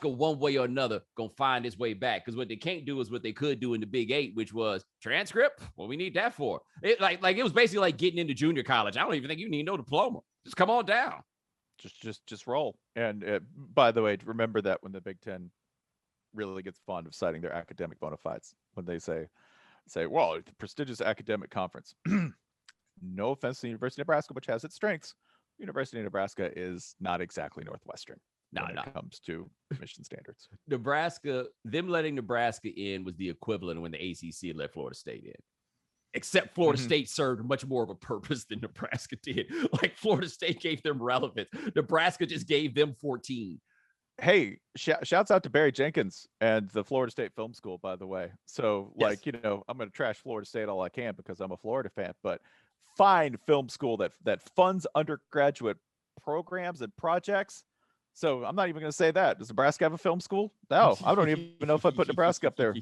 one way or another, going to find its way back. Because what they can't do is what they could do in the Big 8, which was transcript. What we need that for? It it was basically like getting into junior college. I don't even think you need no diploma. Just come on down. Just roll. And by the way, remember that when the Big Ten really gets fond of citing their academic bona fides, when they say, well, the prestigious academic conference. No offense to the University of Nebraska, which has its strengths. University of Nebraska is not exactly Northwestern when it comes to admission standards. Nebraska, them letting Nebraska in was the equivalent of when the ACC let Florida State in. Except Florida State served much more of a purpose than Nebraska did. Like Florida State gave them relevance. Nebraska just gave them 14. Hey, shouts out to Barry Jenkins and the Florida State Film School, by the way. So, I'm going to trash Florida State all I can because I'm a Florida fan, but fine film school that funds undergraduate programs and projects. So I'm not even going to say that. Does Nebraska have a film school? No, I don't even know if I put Nebraska up there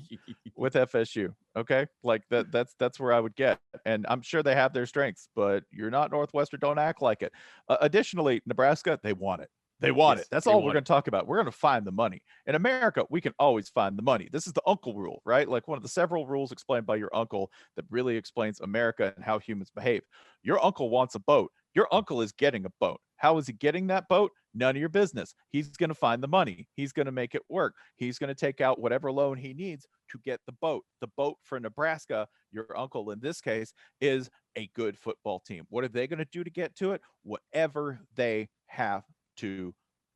with FSU. Okay. Like that's where I would get. And I'm sure they have their strengths, but you're not Northwestern. Don't act like it. Additionally, Nebraska, they want it. They want it. That's all we're going to talk about. We're going to find the money. In America, we can always find the money. This is the uncle rule, right? Like one of the several rules explained by your uncle that really explains America and how humans behave. Your uncle wants a boat. Your uncle is getting a boat. How is he getting that boat? None of your business. He's going to find the money. He's going to make it work. He's going to take out whatever loan he needs to get the boat. The boat for Nebraska, your uncle in this case, is a good football team. What are they going to do to get to it? Whatever they have to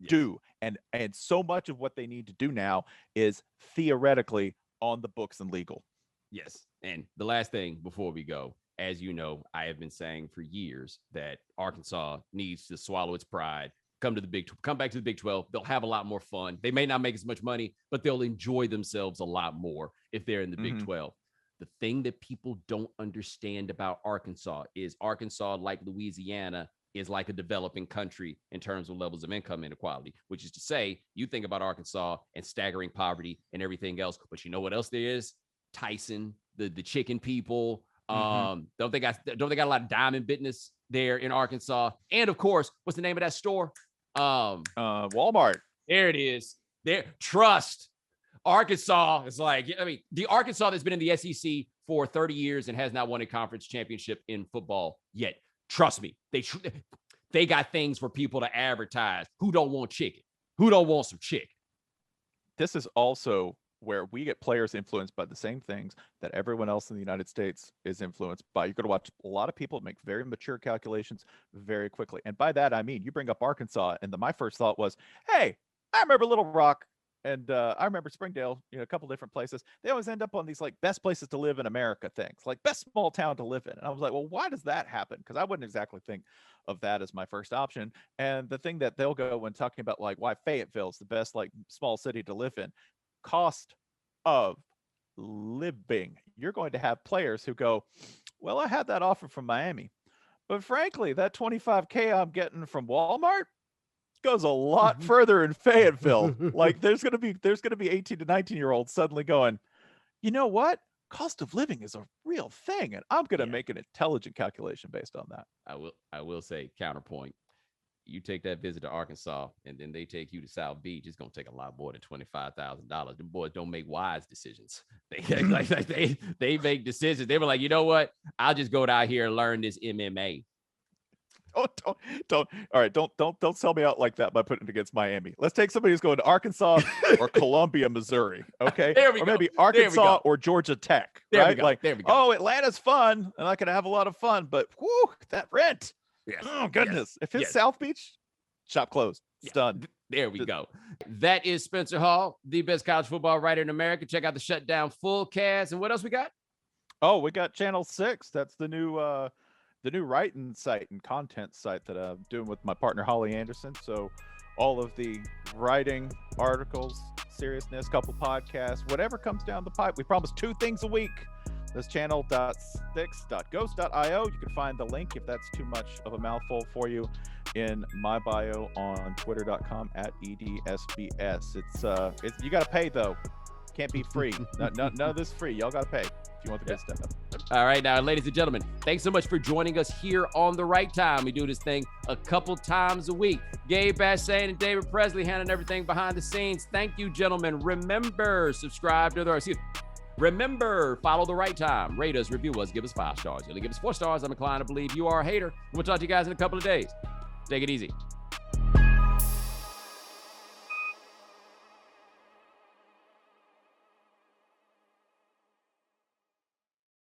do. And so much of what they need to do now is theoretically on the books and legal. Yes. And the last thing before we go, as you know, I have been saying for years that Arkansas needs to swallow its pride, come back to the Big 12. They'll have a lot more fun. They may not make as much money, but they'll enjoy themselves a lot more if they're in the Big 12. The thing that people don't understand about Arkansas is Arkansas, like Louisiana, is like a developing country in terms of levels of income inequality, which is to say, you think about Arkansas and staggering poverty and everything else, but you know what else there is? Tyson, the chicken people. Don't they got a lot of diamond business there in Arkansas? And of course, what's the name of that store? Walmart. There it is. There, trust. Arkansas is like, I mean, the Arkansas that's been in the SEC for 30 years and has not won a conference championship in football yet. Trust me, they got things for people to advertise. Who don't want chicken? Who don't want some chicken? This is also where we get players influenced by the same things that everyone else in the United States is influenced by. You're going to watch a lot of people make very mature calculations very quickly. And by that, I mean, you bring up Arkansas, and my first thought was, hey, I remember Little Rock. And I remember Springdale, a couple different places. They always end up on these like best places to live in America things, like best small town to live in. And I was like, well, why does that happen? Because I wouldn't exactly think of that as my first option. And the thing that they'll go when talking about like why Fayetteville is the best like small city to live in, cost of living. You're going to have players who go, well, I had that offer from Miami, but frankly, that $25K I'm getting from Walmart goes a lot further in Fayetteville. Like there's gonna be 18 to 19-year-olds suddenly going, you know what? Cost of living is a real thing, and I'm gonna make an intelligent calculation based on that. I will say counterpoint. You take that visit to Arkansas, and then they take you to South Beach. It's gonna take a lot more than $25,000. The boys don't make wise decisions. They make decisions. They were like, you know what? I'll just go down here and learn this MMA. Don't. All right, don't sell me out like that by putting it against Miami. Let's take somebody who's going to Arkansas or Columbia, Missouri. Okay, or maybe Arkansas or Georgia Tech. Right? Like, there we go. Oh, Atlanta's fun, and I can have a lot of fun, but whoo, that rent. Yes. Oh goodness. If it's South Beach, shop closed. It's done. There we go. That is Spencer Hall, the best college football writer in America. Check out the Shutdown full cast. And what else we got? Oh, we got Channel 6. That's the new writing site and content site that I'm doing with my partner Holly Anderson. So all of the writing, articles, seriousness, couple podcasts, whatever comes down the pipe. We promise 2 things a week. This channel.sticks.ghost.io. You can find the link if that's too much of a mouthful for you in my bio on twitter.com @EDSBS. It's you got to pay though. Can't be free. None of this free. Y'all got to pay if you want the good stuff. All right, now, ladies and gentlemen, thanks so much for joining us here on The Right Time. We do this thing a couple times a week. Gabe Bassane and David Presley handling everything behind the scenes. Thank you, gentlemen. Remember, subscribe to Remember, follow The Right Time. Rate us, review us, give us 5 stars. You'll give us 4 stars. I'm inclined to believe you are a hater. We'll talk to you guys in a couple of days. Take it easy.